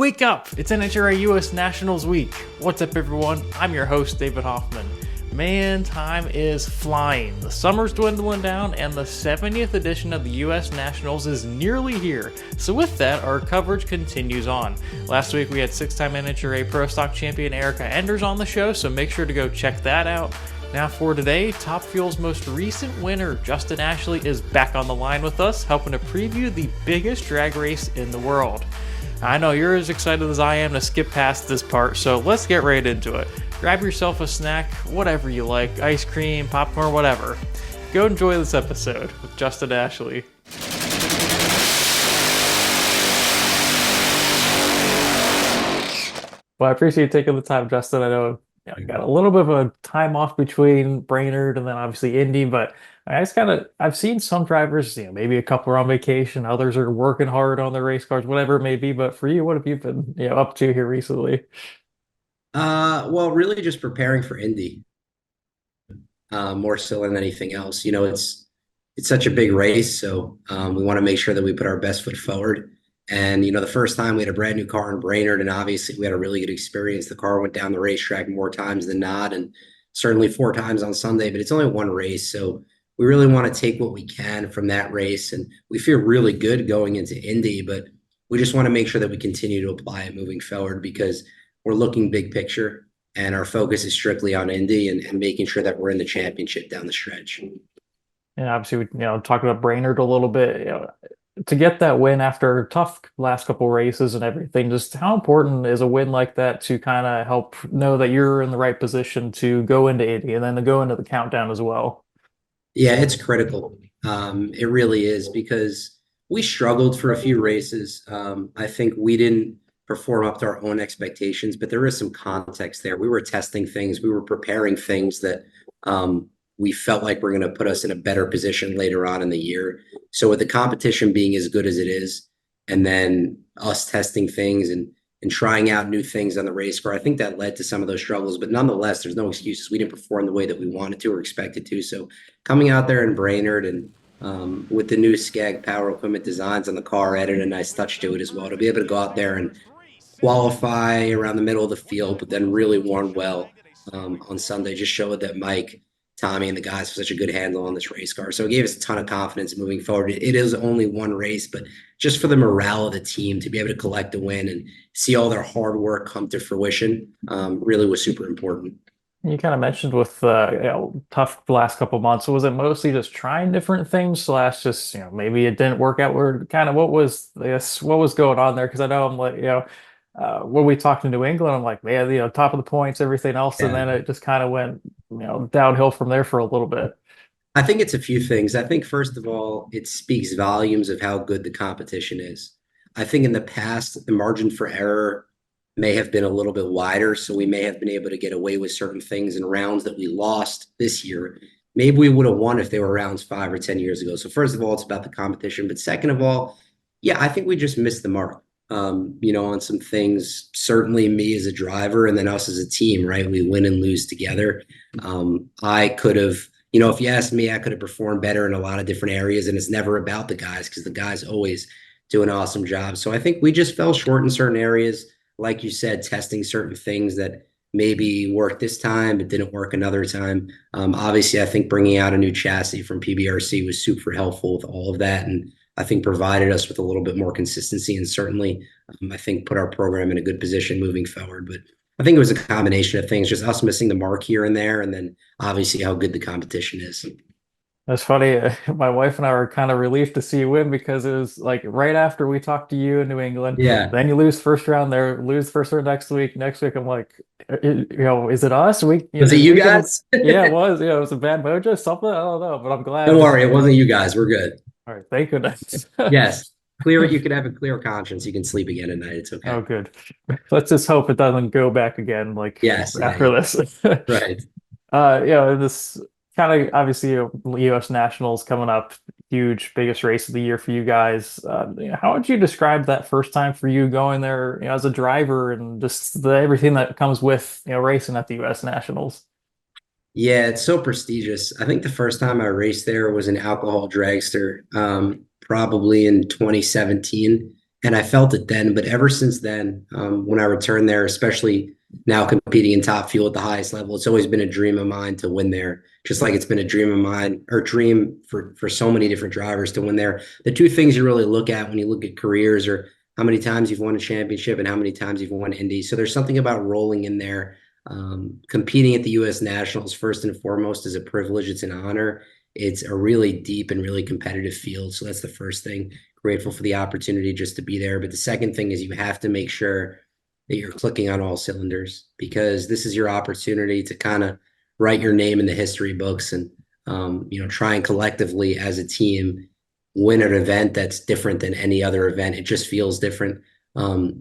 Wake up! It's NHRA US Nationals Week. What's up, everyone? I'm your host, David Hoffman. Man, time is flying. The summer's dwindling down, and the 70th edition of the US Nationals is nearly here. So with that, our coverage continues on. Last week, we had six-time NHRA Pro Stock champion Erica Enders on the show, so make sure to go check that out. Now for today, Top Fuel's most recent winner, Justin Ashley, is back on the line with us, helping to preview the biggest drag race in the world. I know you're as excited as I am to skip past this part, so let's get right into it. Grab yourself a snack, whatever you like, ice cream, popcorn, whatever. Go enjoy this episode with Justin Ashley. Well, I appreciate you taking the time, Justin. I know you got a little bit of a time off between Brainerd and then obviously Indy, but I've seen some drivers, maybe a couple are on vacation, others are working hard on their race cars, whatever it may be. But for you, what have you been, up to here recently? Well, really just preparing for Indy, more so than anything else. It's such a big race, so we want to make sure that we put our best foot forward. And the first time we had a brand new car in Brainerd, and obviously we had a really good experience. The car went down the racetrack more times than not, and certainly 4 times on Sunday. But it's only one race, so we really want to take what we can from that race, and we feel really good going into Indy. But we just want to make sure that we continue to apply it moving forward because we're looking big picture, and our focus is strictly on Indy and making sure that we're in the championship down the stretch. And obviously, we talked about Brainerd a little bit. To get that win after a tough last couple races and everything, just how important is a win like that to kind of help know that you're in the right position to go into Indy and then to go into the countdown as well? Yeah, it's critical. It really is because we struggled for a few races. I think we didn't perform up to our own expectations, but there is some context there. We were testing things, we were preparing things that we felt like were going to put us in a better position later on in the year. So with the competition being as good as it is, and then us testing things and trying out new things on the race car, I think that led to some of those struggles. But nonetheless, there's no excuses. We didn't perform the way that we wanted to or expected to. So coming out there in Brainerd and with the new SCAG power equipment designs on the car, added a nice touch to it as well. To be able to go out there and qualify around the middle of the field, but then really run well on Sunday, just showed that Mike, Tommy, and the guys have such a good handle on this race car. So it gave us a ton of confidence moving forward. It is only one race, but just for the morale of the team to be able to collect a win and see all their hard work come to fruition really was super important. You kind of mentioned with tough last couple months. So was it mostly just trying different things slash just maybe it didn't work out? Or kind of what was going on there? Because I know I'm like when we talked to New England, I'm like, man, top of the points, everything else, and Yeah. then it just kind of went downhill from there for a little bit. I think it's a few things. I think, first of all, it speaks volumes of how good the competition is. I think in the past, the margin for error may have been a little bit wider, so we may have been able to get away with certain things in rounds that we lost this year. Maybe we would have won if they were rounds 5 or 10 years ago. So first of all, it's about the competition. But second of all, yeah, I think we just missed the mark, on some things. Certainly me as a driver and then us as a team, right? We win and lose together. I could have, if you asked me, I could have performed better in a lot of different areas. And it's never about the guys because the guys always do an awesome job. So I think we just fell short in certain areas. Like you said, testing certain things that maybe worked this time, but didn't work another time. Obviously, I think bringing out a new chassis from PBRC was super helpful with all of that. And I think provided us with a little bit more consistency and certainly, I think, put our program in a good position moving forward. But I think it was a combination of things, just us missing the mark here and there, and then obviously how good the competition is. That's funny. My wife and I were kind of relieved to see you win because it was like right after we talked to you in New England. Yeah. Then you lose first round there, lose first round next week. Next week, I'm like, is it us? Was it Did you we get guys? yeah, it was. It was a bad mojo, something. I don't know, but I'm Don't glad. worry, it wasn't you guys. We're good. All right, thank goodness. Yes. Clear. You could have a clear conscience. You can sleep again at night. It's okay. Oh, good. Let's just hope it doesn't go back again, like Yes. after this. Right. This kind of obviously U.S. Nationals coming up, huge, biggest race of the year for you guys. How would you describe that first time for you going there, as a driver and just everything that comes with, racing at the U.S. Nationals? Yeah, it's so prestigious. I think the first time I raced there was an alcohol dragster, probably in 2017. And I felt it then, but ever since then, when I returned there, especially now competing in Top Fuel at the highest level, it's always been a dream of mine to win there. Just like it's been a dream of mine or dream for so many different drivers to win there. The two things you really look at when you look at careers are how many times you've won a championship and how many times you've won Indy. So there's something about rolling in there. Competing at the U.S. Nationals, first and foremost, is a privilege. It's an honor. It's a really deep and really competitive field. So that's the first thing. Grateful for the opportunity just to be there. But the second thing is you have to make sure that you're clicking on all cylinders because this is your opportunity to kind of write your name in the history books and try and collectively as a team win an event that's different than any other event. It just feels different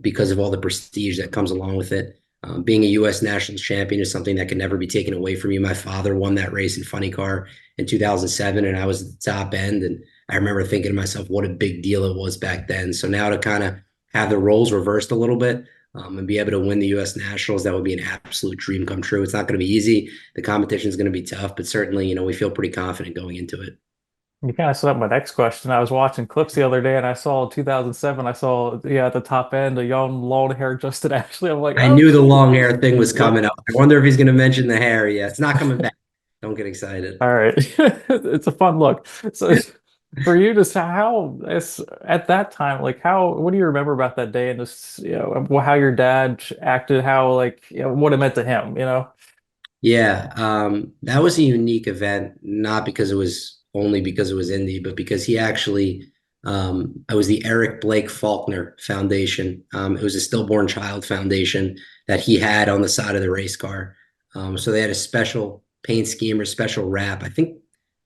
because of all the prestige that comes along with it. Being a U.S. Nationals champion is something that can never be taken away from you. My father won that race in funny car in 2007, and I was at the top end. And I remember thinking to myself, what a big deal it was back then. So now to kind of have the roles reversed a little bit and be able to win the U.S. Nationals, that would be an absolute dream come true. It's not going to be easy. The competition is going to be tough, but certainly, we feel pretty confident going into it. You kind of set up my next question. I was watching clips the other day and I saw 2007. I saw, yeah, at the top end, a young, long hair Justin Ashley. I'm like, I oh, knew the shoot. long hair thing was Yep. coming up. I wonder if he's going to mention the hair. Yeah, it's not coming back. Don't get excited. All right. It's a fun look. So for you, just how it's at that time, like what do you remember about that day and just, how your dad acted, how like, what it meant to him, Yeah, that was a unique event, not because it was only because it was Indy, but because he actually, it was the Eric Blake Faulkner Foundation. It was a stillborn child foundation that he had on the side of the race car. So they had a special paint scheme or special wrap. I think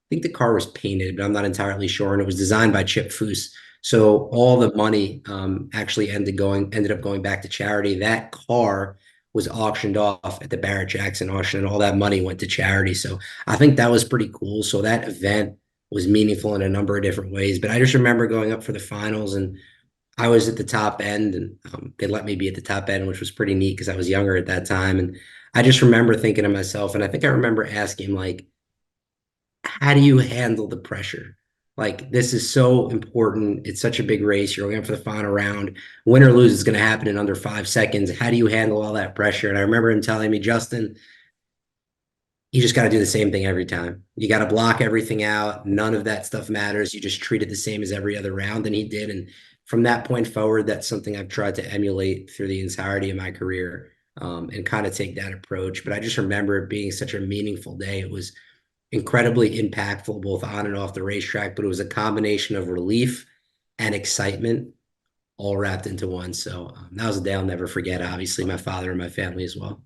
the car was painted, but I'm not entirely sure. And it was designed by Chip Foose. So all the money actually ended up going back to charity. That car was auctioned off at the Barrett Jackson auction, and all that money went to charity. So I think that was pretty cool. So that event was meaningful in a number of different ways. But I just remember going up for the finals, and I was at the top end, and they let me be at the top end, which was pretty neat because I was younger at that time. And I just remember thinking to myself, and I think I remember asking, like, how do you handle the pressure? Like, this is so important. It's such a big race. You're going for the final round. Win or lose is going to happen in under 5 seconds. How do you handle all that pressure? And I remember him telling me, Justin, you just got to do the same thing every time. You got to block everything out. None of that stuff matters. You just treat it the same as every other round. And he did. And from that point forward, that's something I've tried to emulate through the entirety of my career and kind of take that approach. But I just remember it being such a meaningful day. It was incredibly impactful both on and off the racetrack, but it was a combination of relief and excitement all wrapped into one. So that was a day I'll never forget. Obviously, my father and my family as well.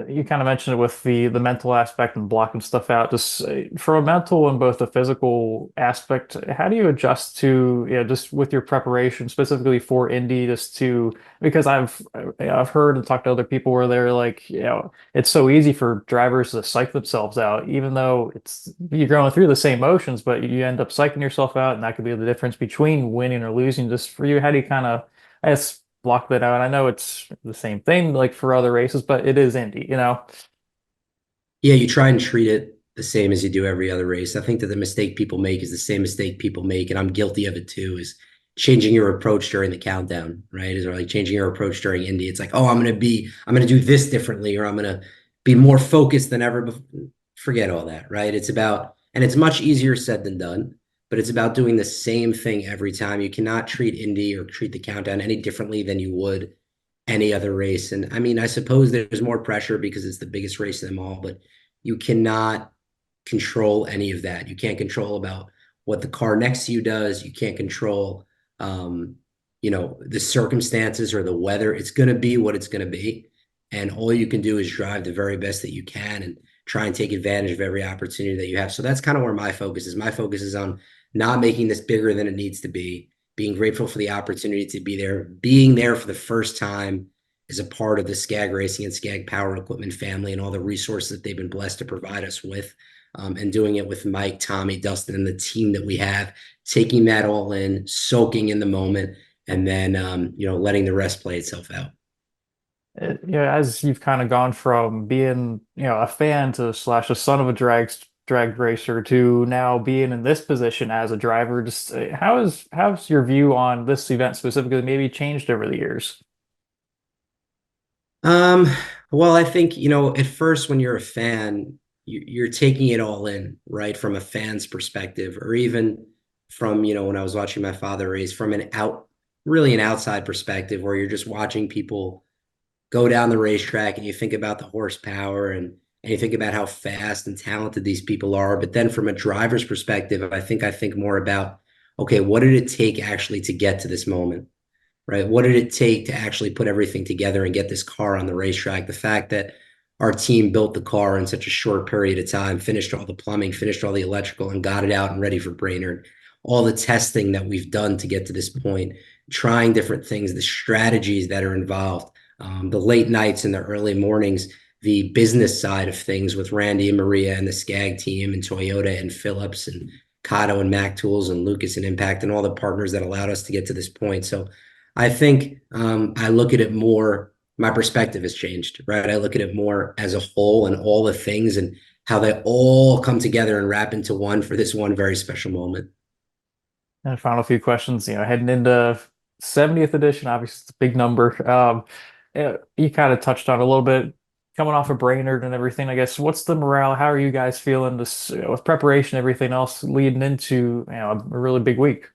You kind of mentioned it with the mental aspect and blocking stuff out. Just for a mental and both the physical aspect, how do you adjust to, just with your preparation specifically for Indy, just to because I've heard and talked to other people where they're like, it's so easy for drivers to psych themselves out, even though it's you're going through the same motions, but you end up psyching yourself out, and that could be the difference between winning or losing. Just for you, how do you kind of, I guess, block that out? I know it's the same thing like for other races, but it is Indy. Yeah, you try and treat it the same as you do every other race. I think that the mistake people make is the same mistake people make, and I'm guilty of it too, is changing your approach during the countdown, right? Is or like changing your approach during Indy. It's like, oh, I'm gonna do this differently, or I'm gonna be more focused than ever before. Forget all that, right? It's about, and it's much easier said than done, but it's about doing the same thing every time. You cannot treat Indy or treat the countdown any differently than you would any other race. And I mean, I suppose there's more pressure because it's the biggest race of them all, but you cannot control any of that. You can't control about what the car next to you does. You can't control, the circumstances or the weather. It's going to be what it's going to be. And all you can do is drive the very best that you can and try and take advantage of every opportunity that you have. So that's kind of where my focus is. My focus is on not making this bigger than it needs to be, being grateful for the opportunity to be there, being there for the first time as a part of the SCAG Racing and SCAG Power Equipment family and all the resources that they've been blessed to provide us with, and doing it with Mike, Tommy, Dustin, and the team that we have, taking that all in, soaking in the moment, and then letting the rest play itself out. As you've kind of gone from being, a fan to slash a son of a drag drag racer to now being in this position as a driver. Just how's your view on this event specifically maybe changed over the years? Um, well, I think, at first when you're a fan, you're taking it all in, right? From a fan's perspective, or even from, when I was watching my father race from really an outside perspective, where you're just watching people go down the racetrack and you think about the horsepower and you think about how fast and talented these people are. But then from a driver's perspective, I think more about, okay, what did it take actually to get to this moment? Right? What did it take to actually put everything together and get this car on the racetrack? The fact that our team built the car in such a short period of time, finished all the plumbing, finished all the electrical, and got it out and ready for Brainerd. All the testing that we've done to get to this point, trying different things, the strategies that are involved, the late nights and the early mornings, the business side of things with Randy and Maria and the SCAG team and Toyota and Phillips and Kato and Mac Tools and Lucas and Impact and all the partners that allowed us to get to this point. So I think I look at it more, my perspective has changed, right? I look at it more as a whole and all the things and how they all come together and wrap into one for this one very special moment. And final few questions, heading into 70th edition, obviously it's a big number. You kind of touched on it a little bit coming off of Brainerd and everything. I guess what's the morale? How are you guys feeling this with preparation, everything else leading into a really big week?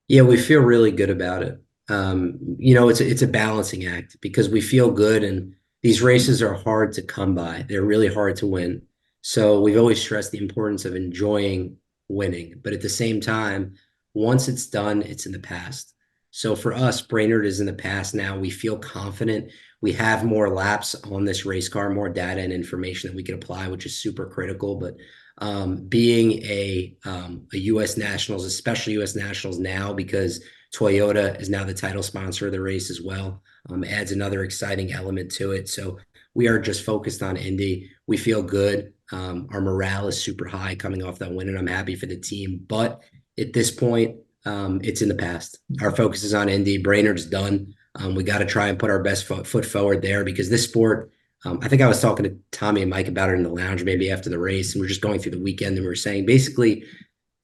Yeah, we feel really good about it. It's a balancing act because we feel good and these races are hard to come by. They're really hard to win. So we've always stressed the importance of enjoying winning, but at the same time, once it's done, it's in the past. So for us, Brainerd is in the past now. We feel confident. We have more laps on this race car, more data and information that we can apply, which is super critical. But being a U.S. Nationals, especially U.S. Nationals now, because Toyota is now the title sponsor of the race as well, adds another exciting element to it. So we are just focused on Indy. We feel good. Our morale is super high coming off that win, and I'm happy for the team. But at this point, it's in the past. Our focus is on Indy. Brainerd's done. We got to try and put our best foot forward there because this sport, I think I was talking to Tommy and Mike about it in the lounge maybe after the race, and we're just going through the weekend, and we were saying basically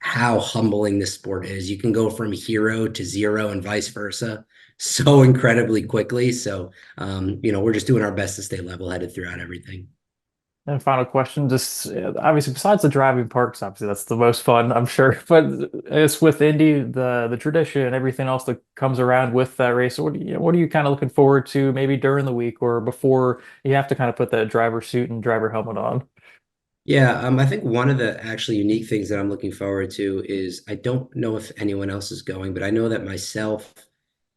how humbling this sport is. You can go from hero to zero and vice versa so incredibly quickly. So, we're just doing our best to stay level-headed throughout everything. And final question, just obviously besides the driving parts, obviously that's the most fun, I'm sure. But it's with Indy, the tradition and everything else that comes around with that race. What are you kind of looking forward to maybe during the week or before you have to kind of put that driver suit and driver helmet on? Yeah, I think one of the actually unique things that I'm looking forward to is I don't know if anyone else is going, but I know that myself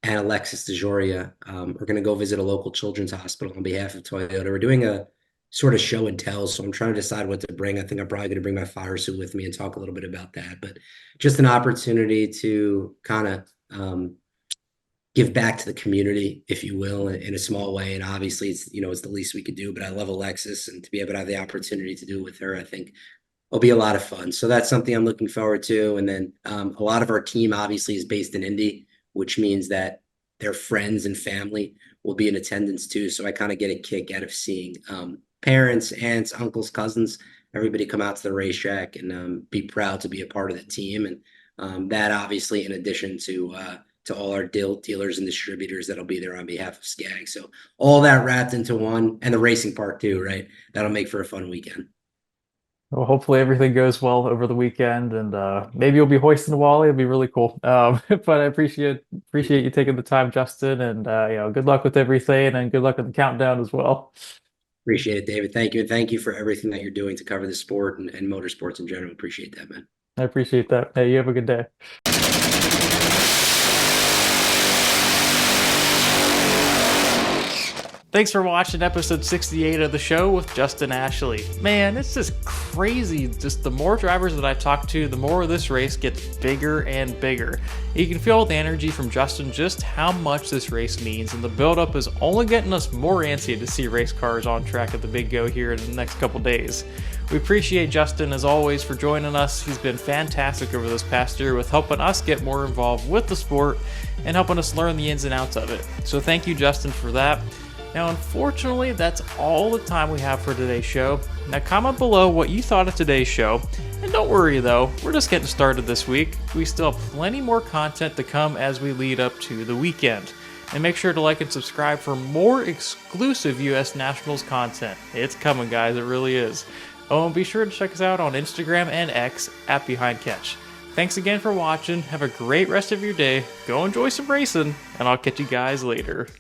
and Alexis DeJoria are going to go visit a local children's hospital on behalf of Toyota. We're doing a sort of show and tell, so I'm trying to decide what to bring. I think I'm probably going to bring my fire suit with me and talk a little bit about that. But just an opportunity to kind of give back to the community, if you will, in a small way. And obviously, it's the least we could do. But I love Alexis, and to be able to have the opportunity to do it with her, I think will be a lot of fun. So that's something I'm looking forward to. And then a lot of our team obviously is based in Indy, which means that their friends and family will be in attendance too. So I kind of get a kick out of seeing parents, aunts, uncles, cousins, everybody come out to the racetrack and be proud to be a part of the team. And that obviously, in addition to all our dealers and distributors that'll be there on behalf of SCAG. So all that wrapped into one, and the racing part too, right? That'll make for a fun weekend. Well, hopefully everything goes well over the weekend, and maybe you'll be hoisting a Wally. It'd be really cool. But I appreciate you taking the time, Justin, and good luck with everything, and good luck with the countdown as well. Appreciate it, David. Thank you. And thank you for everything that you're doing to cover the sport and motorsports in general. Appreciate that, man. I appreciate that. Hey, you have a good day. Thanks for watching episode 68 of the show with Justin Ashley. Man, it's just crazy. Just the more drivers that I talk to, the more this race gets bigger and bigger. You can feel the energy from Justin just how much this race means, and the buildup is only getting us more antsy to see race cars on track at the Big Go here in the next couple days. We appreciate Justin as always for joining us. He's been fantastic over this past year with helping us get more involved with the sport and helping us learn the ins and outs of it. So thank you, Justin, for that. Now, unfortunately, that's all the time we have for today's show. Now, comment below what you thought of today's show. And don't worry though, we're just getting started this week. We still have plenty more content to come as we lead up to the weekend. And make sure to like and subscribe for more exclusive US Nationals content. It's coming, guys, it really is. Oh, and be sure to check us out on Instagram and X at Behind Catch. Thanks again for watching. Have a great rest of your day. Go enjoy some racing, and I'll catch you guys later.